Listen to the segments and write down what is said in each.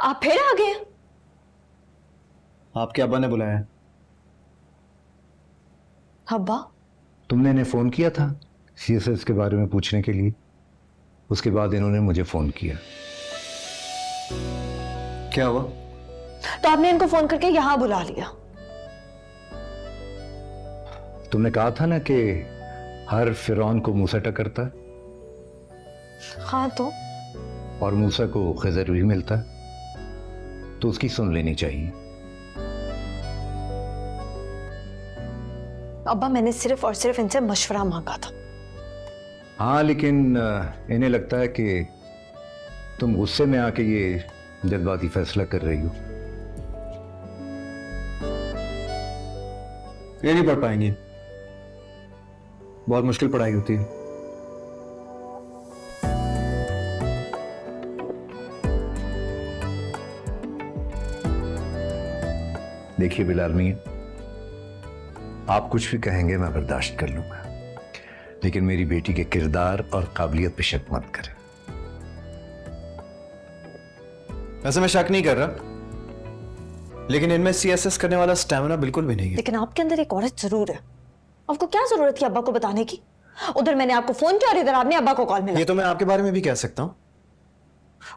आप फिर आ गए? आपके अब्बा ने बुलाया। अब्बा? तुमने इन्हें फोन किया था सीएसएस के बारे में पूछने के लिए? उसके बाद इन्होंने मुझे फोन किया। क्या हुआ? तो आपने इनको फोन करके यहां बुला लिया? तुमने कहा था ना कि हर फिरौन को मूसा टकरता है हाँ तो और मूसा को खिजर भी मिलता है, तो उसकी सुन लेनी चाहिए। अब्बा, मैंने सिर्फ और सिर्फ इनसे मशवरा मांगा था। हाँ, लेकिन इन्हें लगता है कि तुम गुस्से में आके ये जज्बाती फैसला कर रही हो। ये नहीं पढ़ पाएंगे, बहुत मुश्किल पढ़ाई होती है। देखिए बिलाल मियां, आप कुछ भी कहेंगे मैं बर्दाश्त कर लूंगा, लेकिन मेरी बेटी के किरदार और काबिलियत पे शक मत करें। वैसे मैं शक नहीं कर रहा, लेकिन इनमें सीएसएस करने वाला स्टैमिना बिल्कुल भी नहीं है। लेकिन आपके अंदर एक औरत जरूर है। आपको क्या जरूरत थी अब्बा को बताने की? उधर मैंने आपको फोन किया और इधर आपने अब्बा को कॉल मिला। ये तो मैं आपके बारे में भी कह सकता हूं।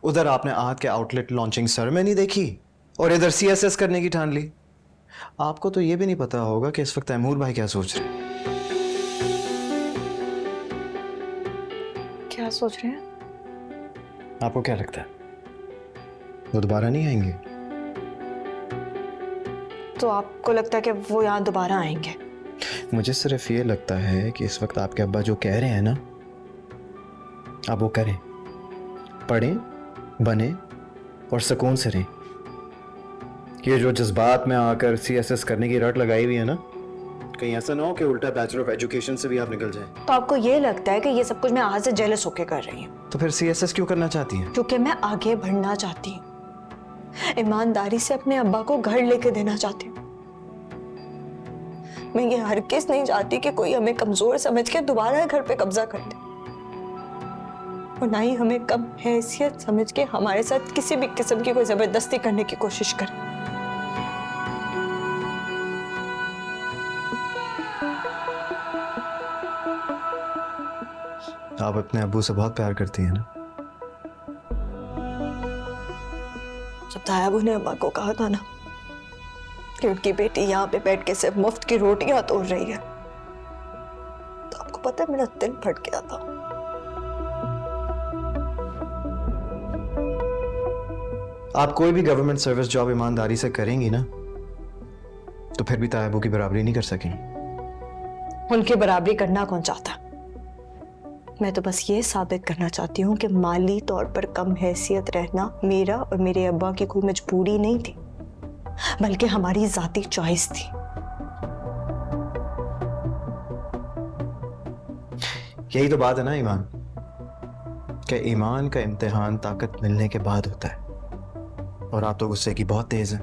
उधर आपने आहद के आउटलेट लॉन्चिंग सेरेमनी देखी और इधर सीएसएस करने की ठान ली। आपको तो ये भी नहीं पता होगा कि इस वक्त तैमूर भाई क्या सोच रहे हैं। क्या सोच रहे हैं? आपको क्या लगता है वो दोबारा नहीं आएंगे? तो आपको लगता है कि वो यहाँ दोबारा आएंगे? मुझे सिर्फ ये लगता है कि इस वक्त आपके अब्बा जो कह रहे हैं ना, आप वो करें, पढ़ें, बने और सुकून से रहें। ये जो जज्बात में आकर सीएसएस करने की रट लगाई हुई है ना, कहीं ऐसा ना हो कि उल्टा बैचलर ऑफ एजुकेशन से भी आप निकल जाएं। तो आपको ये लगता है कि ये सब कुछ मैं आज से जेलस होके कर रही हूँ? तो फिर सीएसएस क्यों करना चाहती हैं? क्योंकि मैं आगे बढ़ना चाहती हूँ, ईमानदारी से अपने अब्बा को घर लेके देना चाहती हूँ। मैं ये हरगिज़ नहीं चाहती कि कोई हमें कमजोर समझ के दोबारा घर पे कब्जा कर ले, और ना ही हमें कम हैसियत समझ के हमारे साथ किसी भी किस्म की कोई जबरदस्ती करने की कोशिश करे। आप अपने अब्बू से बहुत प्यार करती हैं ना? जब तायाबू ने अब्बा को कहा था ना कि उनकी बेटी यहाँ पे बैठ के सिर्फ मुफ्त की रोटियां तोड़ रही है, तो आपको पता है मेरा दिल फट गया था। आप कोई भी गवर्नमेंट सर्विस जॉब ईमानदारी से करेंगी ना, तो फिर भी तायाबू की बराबरी नहीं कर सकेंगी। उनकी बराबरी करना कौन चाहता? मैं तो बस ये साबित करना चाहती हूँ कि माली तौर पर कम हैसियत रहना मेरा और मेरे अब्बा की कोई मजबूरी नहीं थी, बल्कि हमारी जाती चॉइस थी। यही तो बात है ना ईमान, कि ईमान का इम्तिहान ताकत मिलने के बाद होता है, और आप तो गुस्से की बहुत तेज हैं।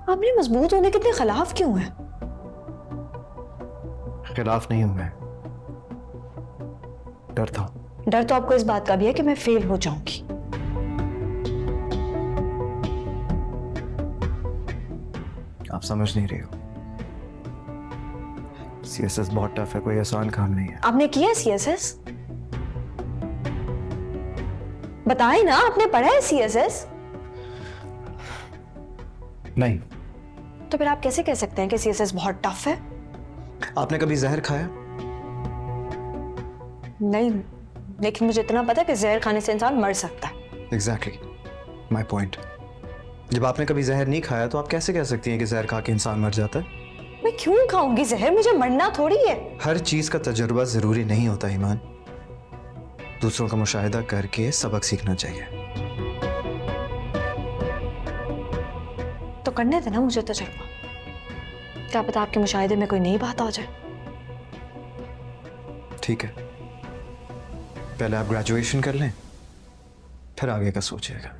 आपने मजबूत होने के इतने खिलाफ क्यों हैं? खिलाफ नहीं हूं मैं, डरता हूं। डर तो आपको इस बात का भी है कि मैं फेल हो जाऊंगी। आप समझ नहीं रहे हो, सीएसएस बहुत टफ है, कोई आसान काम नहीं है। आपने किया सीएसएस? बताए ना, आपने पढ़ा है सीएसएस? नहीं। तो फिर आप कैसे कह सकते हैं कि सीएसएस बहुत टफ है? आपने कभी जहर खाया? नहीं, लेकिन मुझे इतना पता है कि जहर खाने से इंसान मर सकता है। Exactly my point. जब आपने कभी जहर नहीं खाया तो आप कैसे कह सकती हैं कि जहर खा के इंसान मर जाता है? मैं क्यों खाऊंगी जहर? मुझे मरना थोड़ी है। हर चीज का तजुर्बा जरूरी नहीं होता ईमान, दूसरों का मुशाहिदा करके सबक सीखना चाहिए। तो करने देना मुझे तजुर्बा, क्या पता आपके मुशाहिदे में कोई नई बात आ जाए। ठीक है, पहले आप ग्रेजुएशन कर लें, फिर आगे का सोचिएगा।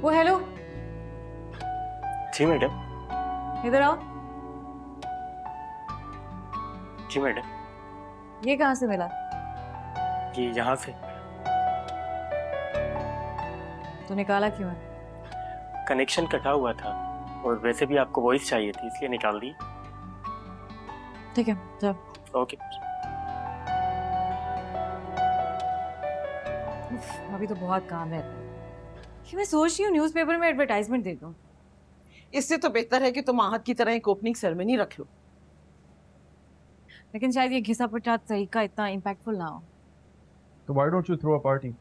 वो हेलो, जी मैडम। इधर आओ। जी मैडम। ये कहाँ से मिला? ये यहाँ से। तो निकाला क्यों है? कनेक्शन कटा हुआ था और वैसे भी आपको वॉइस चाहिए थी इसलिए निकाल दी। ठीक है, जाओ। ओके। अभी तो बहुत काम है। ये मैं सोच रही हूँ न्यूज़पेपर में एडवर्टाइजमेंट दे दूँ। इससे तो बेहतर है कि तुम आहत की तरह एक ओपनिंग सेरेमनी रख लो। लेकिन शायद ये घिसा पिटा तरीका इतना इम्पैक्टफुल ना हो। तो why don't you throw a party?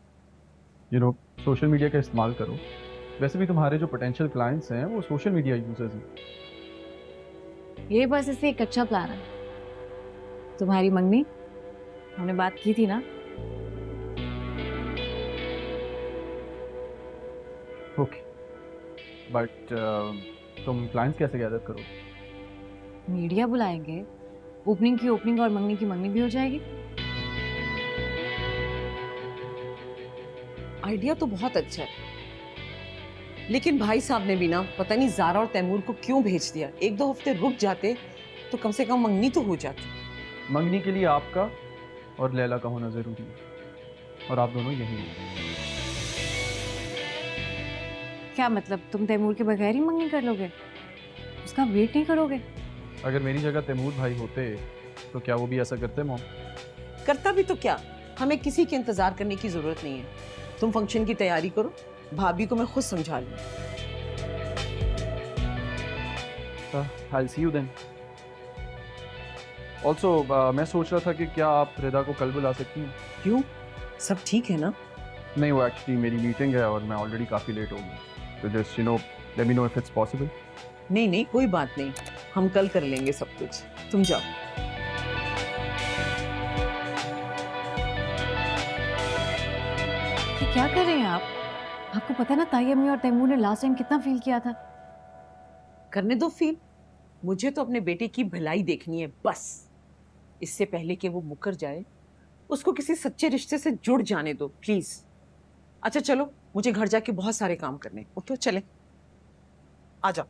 Social media का इस्तेमाल करो। वैसे भी तुम्हारे जो पोटेंशियल क्लाइंट्स हैं वो सोशल मीडिया यूजर्स हैं। ये बस इससे एक अच्छा प्लान है। तुम्हारी मंगनी, हमने बात की थी ना। ओके, बट तुम क्लाइंट्स कैसे गैदर करो? मीडिया बुलाएंगे, ओपनिंग की ओपनिंग और मंगनी की मंगनी भी हो जाएगी। आइडिया तो बहुत अच्छा है, लेकिन भाई साहब ने भी ना पता नहीं ज़ारा और तैमूर को क्यों भेज दिया। एक दो हफ्ते रुक जाते तो कम से कम मंगनी तो हो जाती। मंगनी के लिए आपका और लैला का होना जरूरी है, और आप दोनों यहीं हो। क्या मतलब, तुम तैमूर के बगैर ही मंगनी कर लोगे? उसका वेट नहीं करोगे? अगर मेरी जगह तैमूर भाई होते तो क्या वो भी ऐसा करते मॉम? करता भी तो क्या, हमें किसी के इंतजार करने की जरूरत नहीं है। तुम फंक्शन की तैयारी करो, भाभी को मैं खुद समझा लूँ। I'll see you then. Also, मैं सोच रहा था कि क्या आप रिदा को कल बुला सकती हैं? क्यों, सब ठीक है ना? नहीं, वो एक्चुअली मेरी मीटिंग है और मैं ऑलरेडी काफ़ी लेट हो गया। तो just let me know if it's possible. नहीं नहीं, कोई बात नहीं, हम कल कर लेंगे सब कुछ। तुम जाओ। ये क्या कर रहे हैं आप? आपको पता है ना ताई अम्मी और तैमूर ने लास्ट टाइम कितना फील किया था। करने दो फील, मुझे तो अपने बेटे की भलाई देखनी है बस। इससे पहले कि वो मुकर जाए, उसको किसी सच्चे रिश्ते से जुड़ जाने दो प्लीज। अच्छा चलो, मुझे घर जाके बहुत सारे काम करने। उठो चले, आ जाओ।